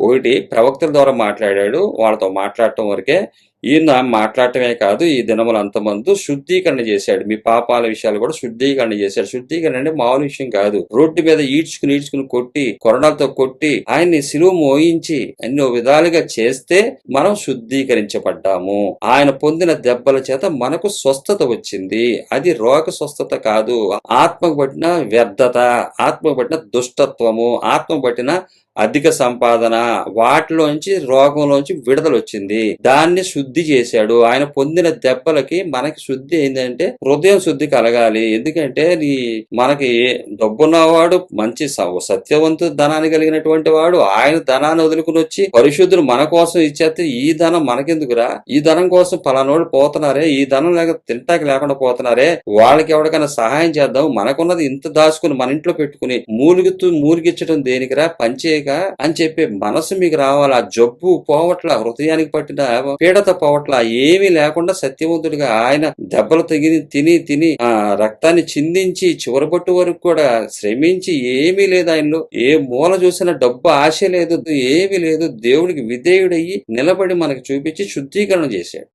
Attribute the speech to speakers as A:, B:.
A: ఒకటి ప్రవక్తల ద్వారా మాట్లాడాడు. వాళ్ళతో మాట్లాడటం వరకే. ఈయన మాట్లాడటమే కాదు, ఈ దినములంతమందు శుద్ధీకరణ చేశాడు. మీ పాపాల విషయాలు కూడా శుద్ధీకరణ చేశాడు. శుద్ధీకరణ అంటే మామూలు విషయం కాదు. రోడ్డు మీద ఈడ్చుకుని కొట్టి, కొరడాలతో కొట్టి, ఆయన్ని సిలువ మోయించి ఎన్నో విధాలుగా చేస్తే మనం శుద్ధీకరించబడ్డాము. ఆయన పొందిన దెబ్బల చేత మనకు స్వస్థత వచ్చింది. అది రోగ స్వస్థత కాదు. ఆత్మకు పట్టిన వ్యర్థత, ఆత్మకు పట్టిన దుష్టత్వము, ఆత్మకు పట్టిన అధిక సంపాదన, వాటిలోంచి రోగంలోంచి విడుదల వచ్చింది. దాన్ని శుద్ధి చేశాడు. ఆయన పొందిన దెబ్బలకి మనకి శుద్ధి ఏంటంటే హృదయం శుద్ధి కలగాలి. ఎందుకంటే మనకి డబ్బున్నవాడు, మంచి సత్యవంతు ధనాన్ని కలిగినటువంటి వాడు, ఆయన ధనాన్ని వదులుకుని వచ్చి పరిశుద్ధులు మన కోసం ఇచ్చేస్తే ఈ ధనం మనకెందుకురా, ఈ ధనం కోసం పలానోళ్ళు పోతున్నారే, ఈ ధనం లేక తింటాకి లేకుండా పోతున్నారే, వాళ్ళకి ఎవరికైనా సహాయం చేద్దాం, మనకున్నది ఇంత దాచుకుని మన ఇంట్లో పెట్టుకుని మూలిగిచ్చడం దేనికిరా, పంచేయక అని చెప్పే మనసు మీకు రావాలి. ఆ జబ్బు పోవట్ల, హృదయానికి పట్టిన పీడత పోవట్ల, ఏమీ లేకుండా సత్యవంతుడిగా ఆయన దెబ్బలు తిని ఆ రక్తాన్ని చిందించి చివరబట్టు వరకు కూడా శ్రమించి, ఏమీ లేదు ఆయనలో, ఏ మూల చూసినా డబ్బు ఆశ లేదు, ఏమీ లేదు, దేవుడికి విధేయుడయ్యి నిలబడి మనకు చూపించి శుద్ధీకరణ చేశాడు.